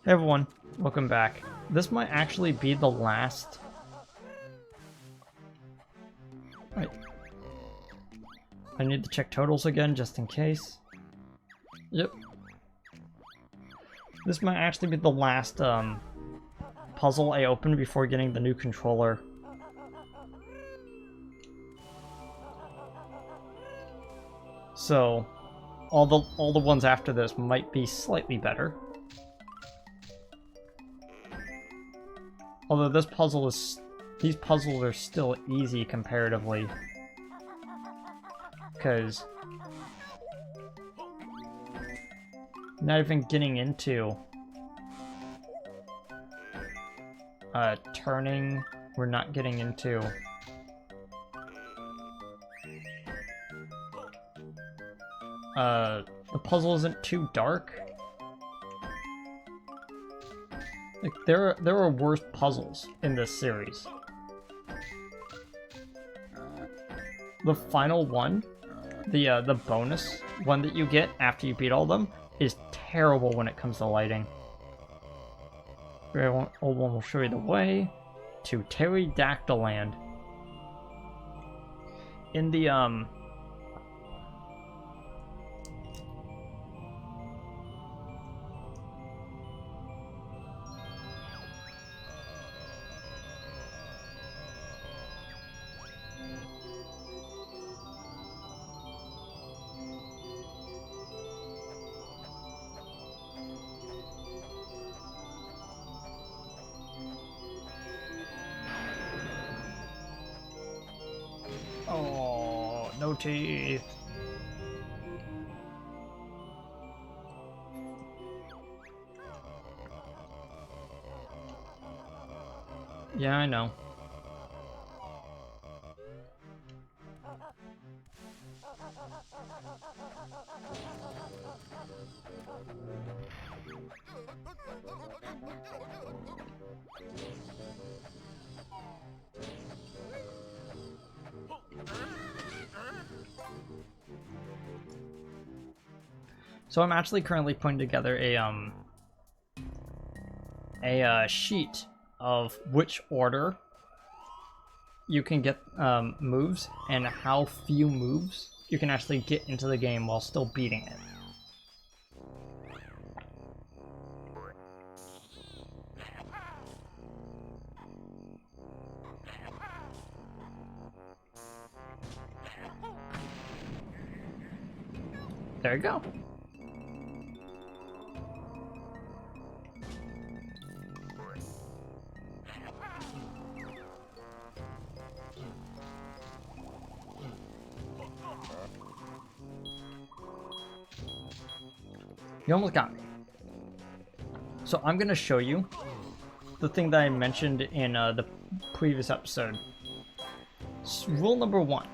Hey everyone, welcome back. This might actually be the last... Wait. I need to check totals again, just in case. Yep. This might actually be the last puzzle I open before getting the new controller. So, all the ones after this might be slightly better. Although these puzzles are still easy comparatively. Because not even getting into turning, we're not getting into the puzzle isn't too dark. Like there are worse puzzles in this series. The final one, the bonus one that you get after you beat all of them, is terrible when it comes to lighting. Old one will show you the way to Pterodactyl Land. In the oh, no teeth. Yeah, I know. So I'm actually currently putting together a sheet of which order you can get moves and how few moves you can actually get into the game while still beating it. There you go. You almost got me. So I'm going to show you the thing that I mentioned in the previous episode. Rule number 1.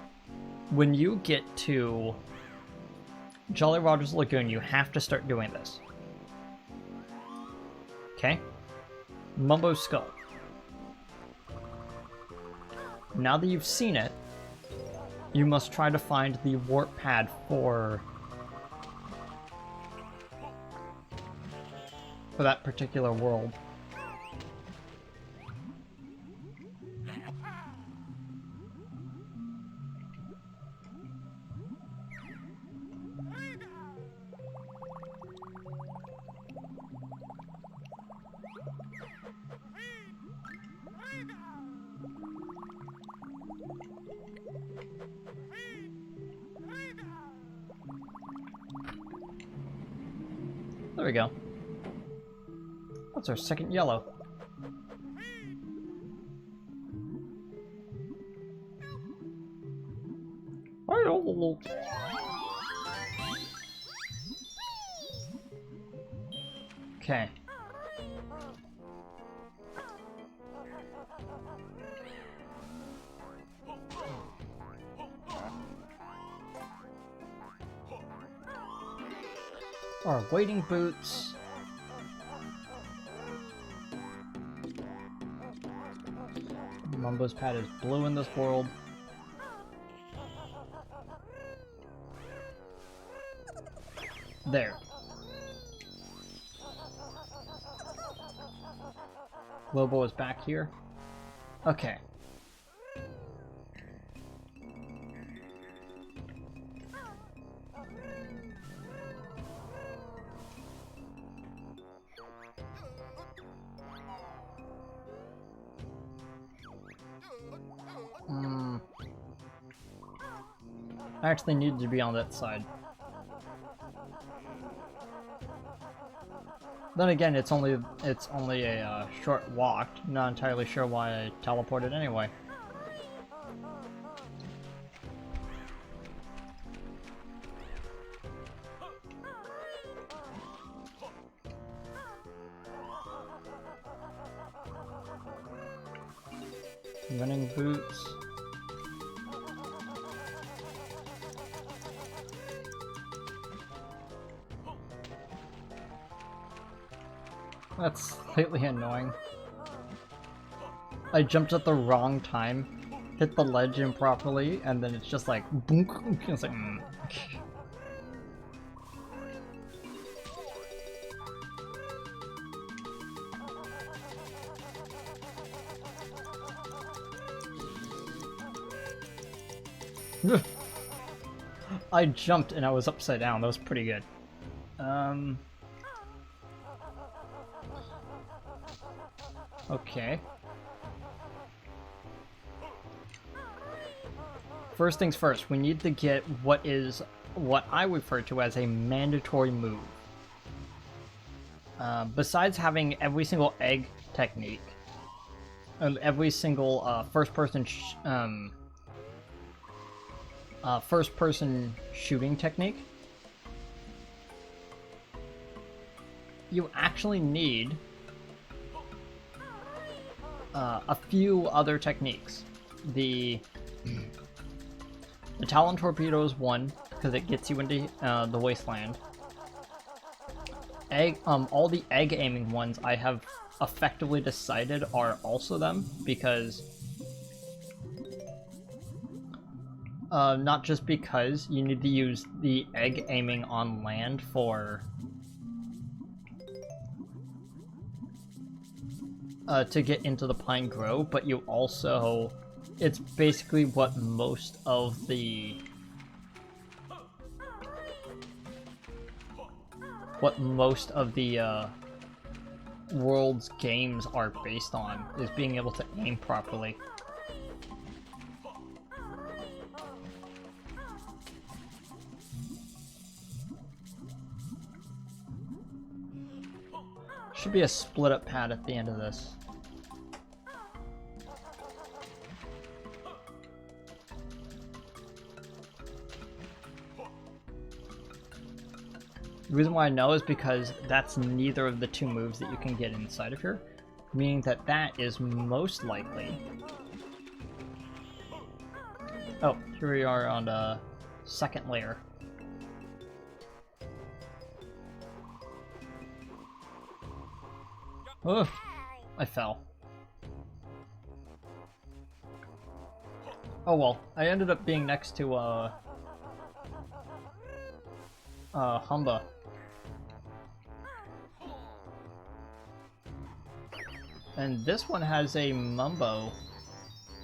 When you get to Jolly Roger's Lagoon, you have to start doing this. Okay? Mumbo's Skull. Now that you've seen it, you must try to find the warp pad for that particular world. There we go. That's our second yellow. Okay. Our wading boots. Mumbo's pad is blue in this world. There. Lobo is back here. Okay. I actually need to be on that side. Then again, it's only a short walk. Not entirely sure why I teleported anyway. Running boots. That's slightly annoying. I jumped at the wrong time, hit the ledge improperly, and then it's just like boom. It's like I jumped and I was upside down. That was pretty good. Okay. First things first, we need to get what I refer to as a mandatory move. Besides having every single egg technique, every single first-person shooting technique, you actually need a few other techniques. The Talon Torpedo is one, because it gets you into the wasteland. All the egg aiming ones I have effectively decided are also them, because not just because you need to use the egg aiming on land for to get into the Pine Grove, but you also, it's basically what most of the world's games are based on, is being able to aim properly. Should be a split up pad at the end of this. The reason why I know is because that's neither of the two moves that you can get inside of here, meaning that that is most likely... Oh, here we are on the second layer. Ugh, I fell. Oh well, I ended up being next to Humba. And this one has a Mumbo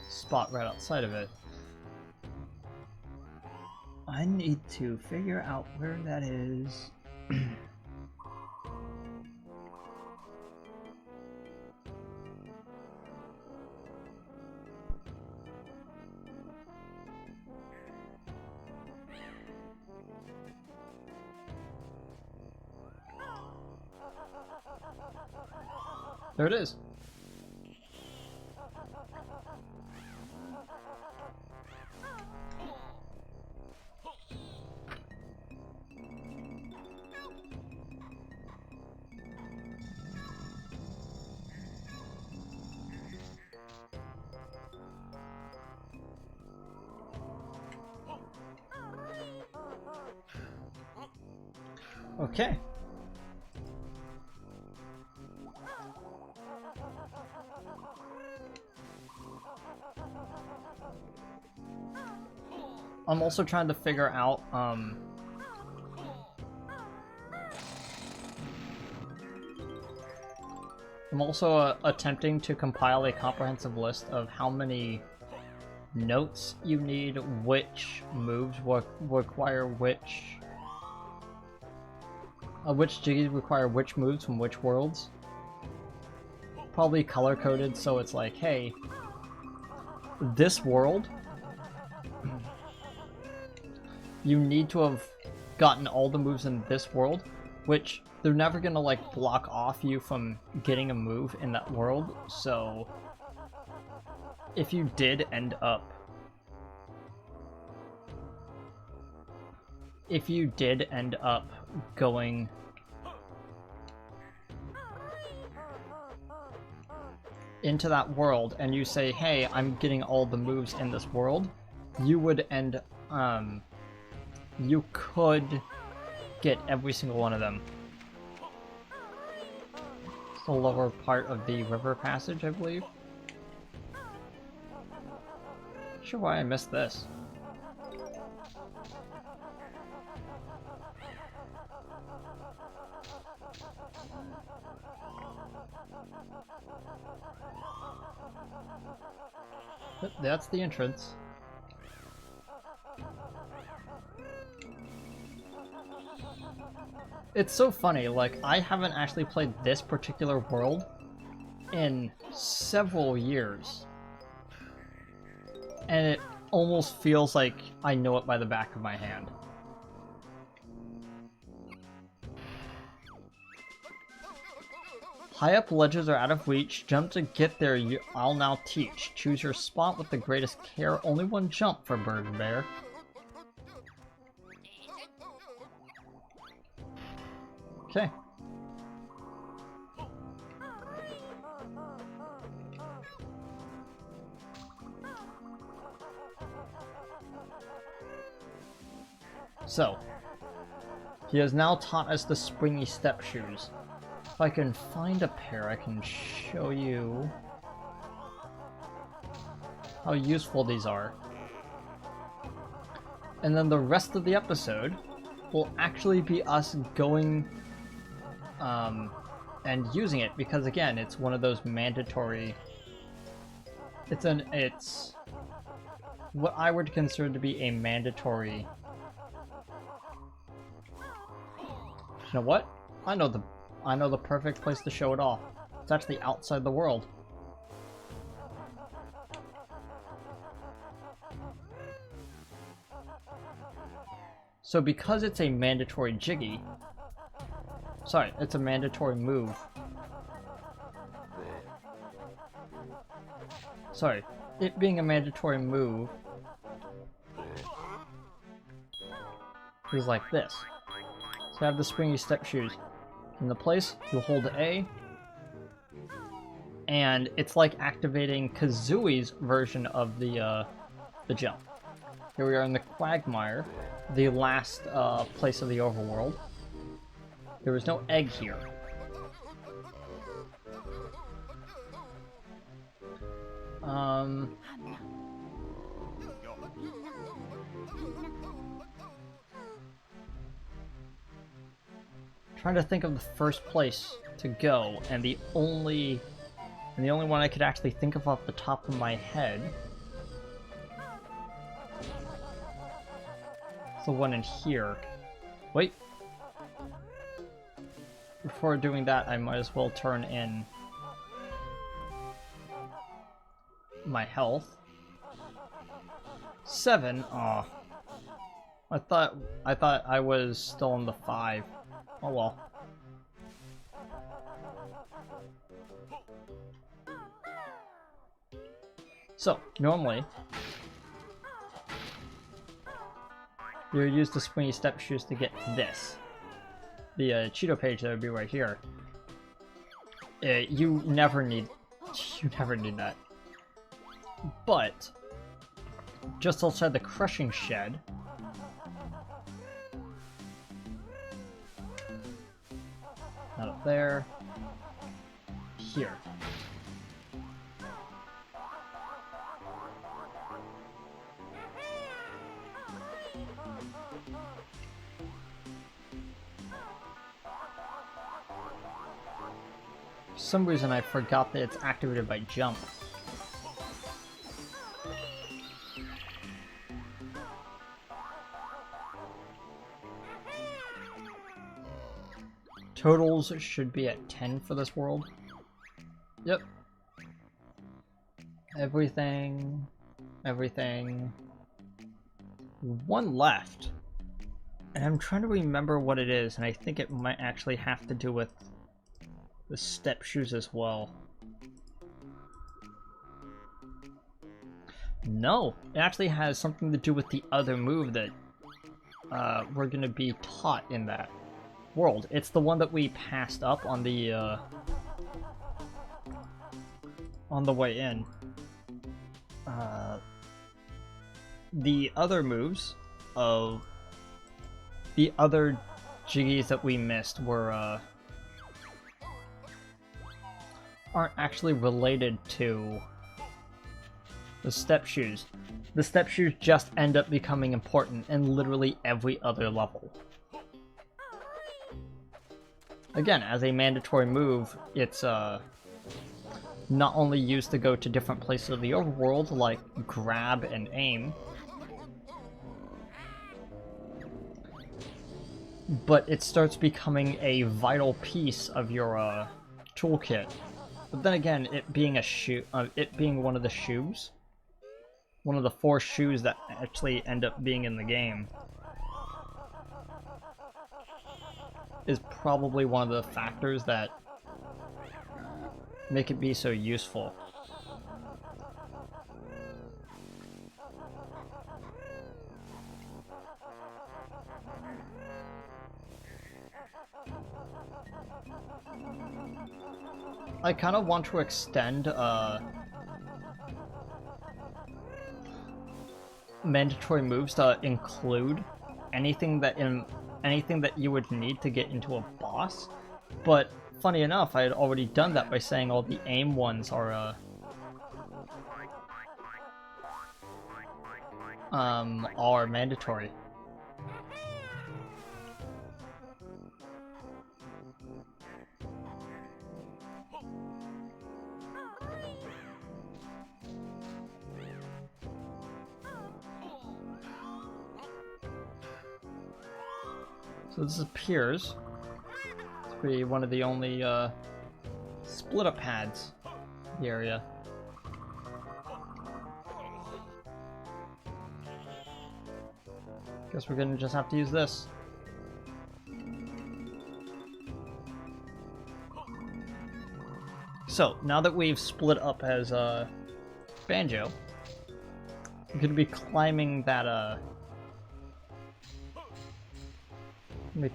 spot right outside of it. I need to figure out where that is. There it is. Okay. I'm also trying to figure out, I'm also attempting to compile a comprehensive list of how many notes you need, which moves require which jiggies require which moves from which worlds. Probably color-coded, so it's like, hey, this world, you need to have gotten all the moves in this world, which they're never gonna like block off you from getting a move in that world. So if you did end up going into that world and you say, hey, I'm getting all the moves in this world, you would you could get every single one of them. It's the lower part of the river passage, I believe. Not sure why I missed this. Yep, that's the entrance. It's so funny, like, I haven't actually played this particular world in several years. And it almost feels like I know it by the back of my hand. High up ledges are out of reach. Jump to get there, I'll now teach. Choose your spot with the greatest care. Only one jump for Bird and Bear. Okay. So, he has now taught us the Springy Step Shoes. If I can find a pair, I can show you how useful these are. And then the rest of the episode will actually be us going and using it, because again, it's one of those mandatory, it's what I would consider to be a mandatory. You know what? I know the perfect place to show it off. It's actually outside the world. So because it's a mandatory jiggy, sorry, it's a mandatory move. Sorry, it being a mandatory move is like this. So I have the Springy Step Shoes. In the place, you'll hold A, and it's like activating Kazooie's version of the jump. Here we are in the Quagmire, the last place of the overworld. There was no egg here. Trying to think of the first place to go, and the only one I could actually think of off the top of my head is the one in here. Wait. Before doing that, I might as well turn in my health. 7. Aw. I thought I was still in the 5. Oh well. So, normally, you would use the Springy Step Shoes to get this. The Cheeto page that would be right here. You never need that. But, just outside the crushing shed, not up there, here. For some reason I forgot that it's activated by jump. Totals should be at 10 for this world. Yep. Everything. One left. And I'm trying to remember what it is, and I think it might actually have to do with the step shoes as well. No, it actually has something to do with the other move that we're going to be taught in that world. It's the one that we passed up on the way in. The other moves of the other jiggies that we missed were aren't actually related to the step shoes. The step shoes just end up becoming important in literally every other level. Again, as a mandatory move, it's not only used to go to different places of the overworld, like grab and aim, but it starts becoming a vital piece of your toolkit. But then again, it being a shoe, it being one of the shoes, one of the 4 shoes that actually end up being in the game, is probably one of the factors that make it be so useful. I kind of want to extend mandatory moves to include anything that you would need to get into a boss, but funny enough, I had already done that by saying all the aim ones are mandatory. So this appears to be one of the only split-up pads in the area. Guess we're gonna just have to use this. So, now that we've split up as Banjo, we're gonna be climbing that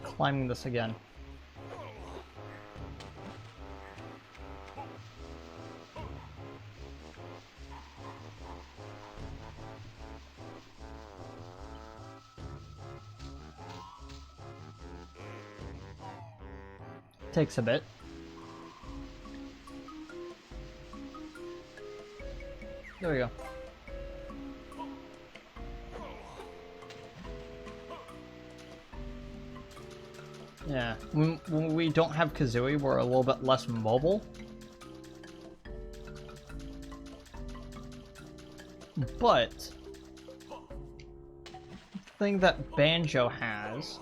climbing this again. Takes a bit. There we go. Yeah, when we don't have Kazooie, we're a little bit less mobile. But the thing that Banjo has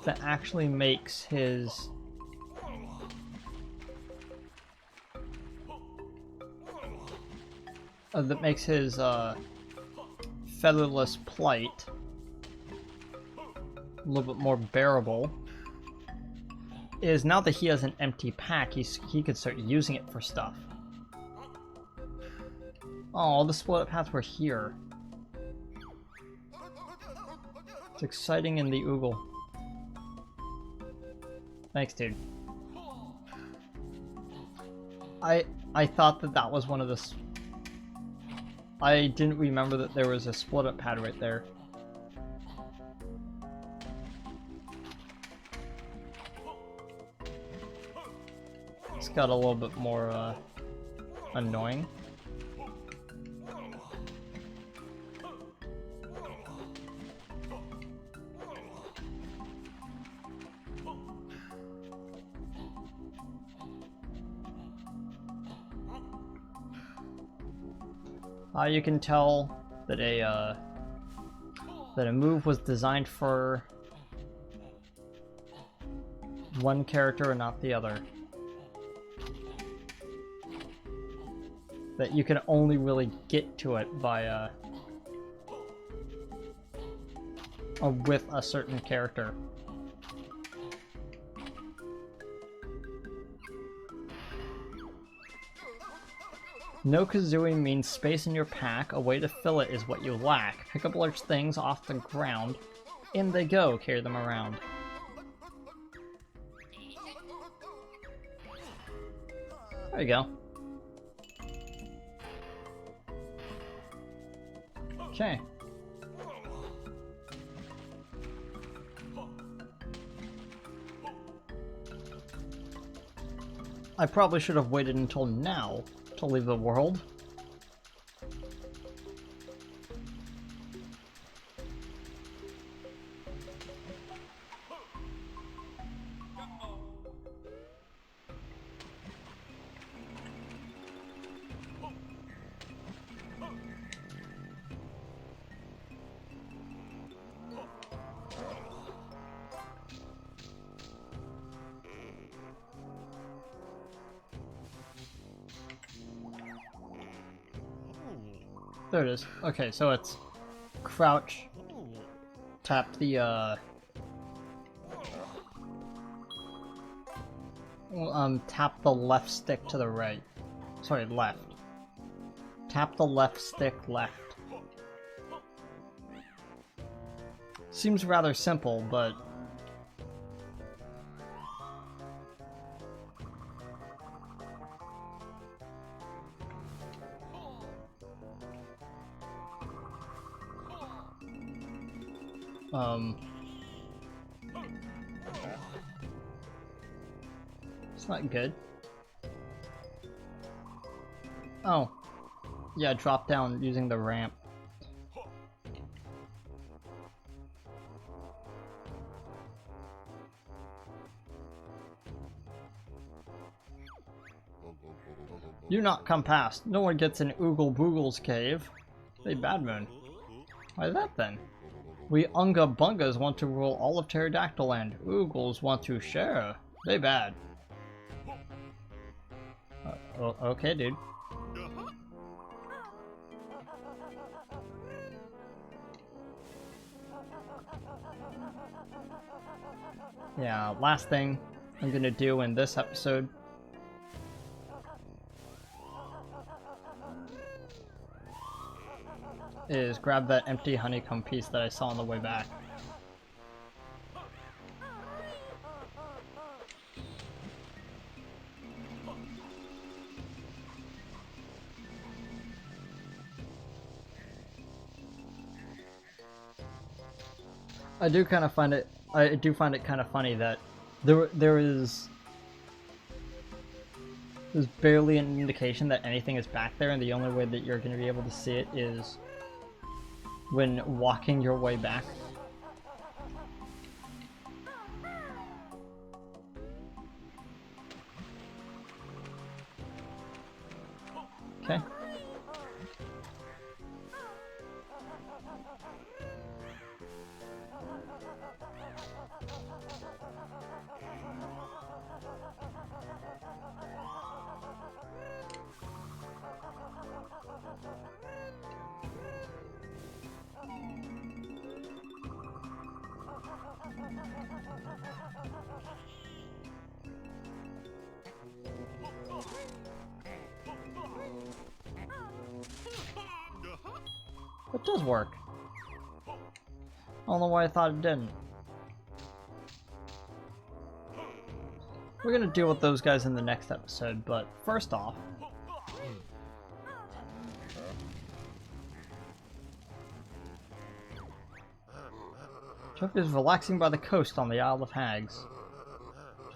that actually makes his featherless plight a little bit more bearable is now that he has an empty pack, he could start using it for stuff. Oh, the split up paths were here. It's exciting in the Oogle. Thanks, dude. I thought that was one of the... I didn't remember that there was a split up pad right there. It's got a little bit more annoying. You can tell that a move was designed for one character and not the other. That you can only really get to it by with a certain character. No Kazooie means space in your pack. A way to fill it is what you lack. Pick up large things off the ground. In they go. Carry them around. There you go. Okay. I probably should have waited until now to leave the world. There it is. Okay, so it's crouch, tap the tap the left stick to the right. Sorry, left. Tap the left stick left. Seems rather simple, but it's not good. Oh, yeah, drop down using the ramp. You not come past. No one gets in Oogle Boogle's cave. Say Bad Moon. Why that then? We Unga Bungas want to rule all of Pterodactyl Land. Oogles want to share. They bad. Okay, dude. Yeah, last thing I'm gonna do in this episode is grab that empty honeycomb piece that I saw on the way back. I do kind of find it kind of funny that there's barely an indication that anything is back there, and the only way that you're going to be able to see it is when walking your way back. Okay. It does work. I don't know why I thought it didn't. We're gonna deal with those guys in the next episode, but first off, Chuffy is relaxing by the coast on the Isle of Hags.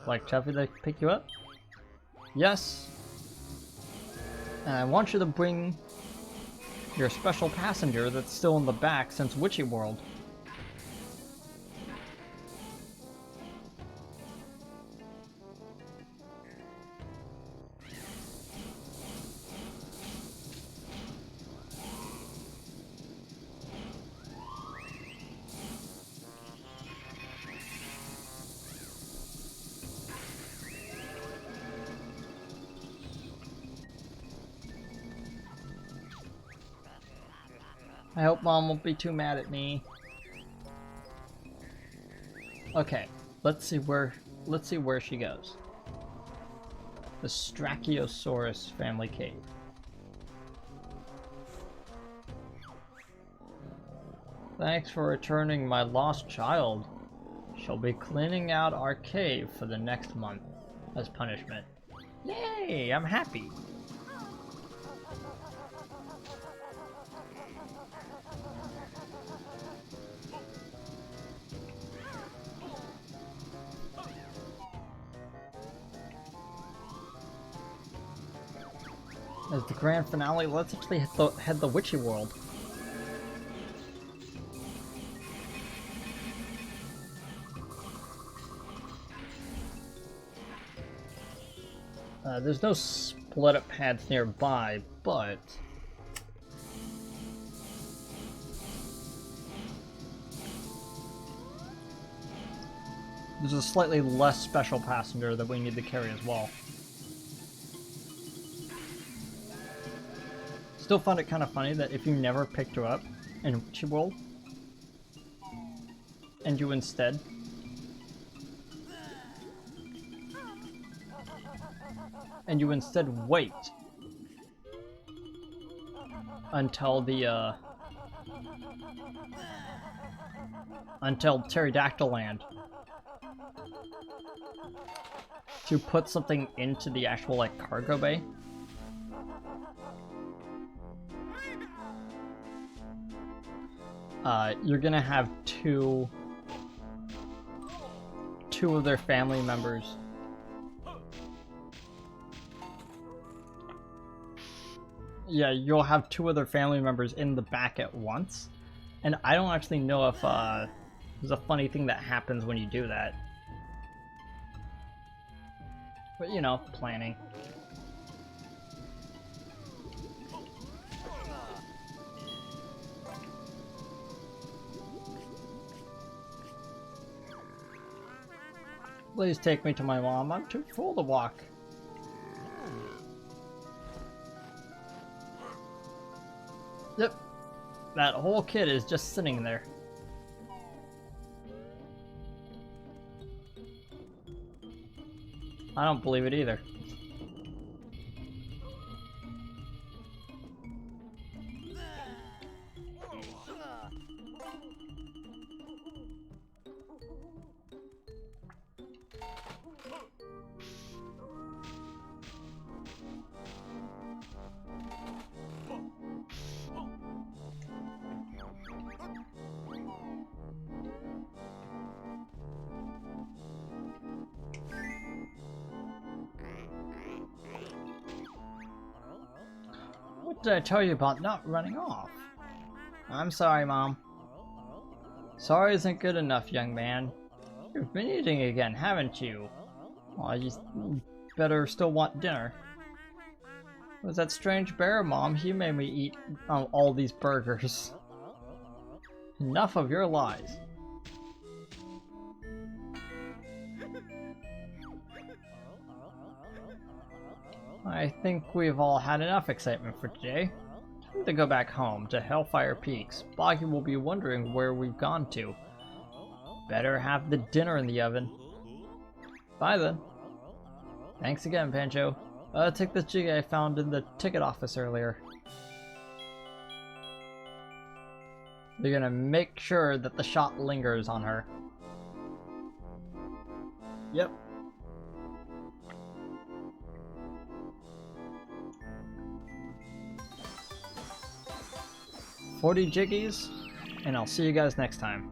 Like Chuffy to pick you up? Yes. And I want you to bring your special passenger that's still in the back since Witchy World. I hope Mom won't be too mad at me. Okay, let's see where she goes. The Strachiosaurus family cave. Thanks for returning my lost child. She'll be cleaning out our cave for the next month as punishment. Yay, I'm happy. As the grand finale, let's actually head the witchy world. There's no split up pads nearby, but there's a slightly less special passenger that we need to carry as well. Still found it kind of funny that if you never picked her up in Witchy World, and you instead wait until the until Pterodactyl Land to put something into the actual like cargo bay. You're gonna have two of their family members you'll have two of their family members in the back at once, and I don't actually know if there's a funny thing that happens when you do that, but you know, planning. Please take me to my mom. I'm too full to walk. Yep. That whole kid is just sitting there. I don't believe it either. What did I tell you about not running off? I'm sorry, Mom. Sorry isn't good enough, young man. You've been eating again, haven't you? Well, you better still want dinner. It was that strange bear, Mom. He made me eat all these burgers. Enough of your lies. I think we've all had enough excitement for today. Time to go back home to Hellfire Peaks. Boggy will be wondering where we've gone to. Better have the dinner in the oven. Bye then. Thanks again, Banjo. Take this jig I found in the ticket office earlier. They're gonna make sure that the shot lingers on her. Yep. $40 jiggies, and I'll see you guys next time.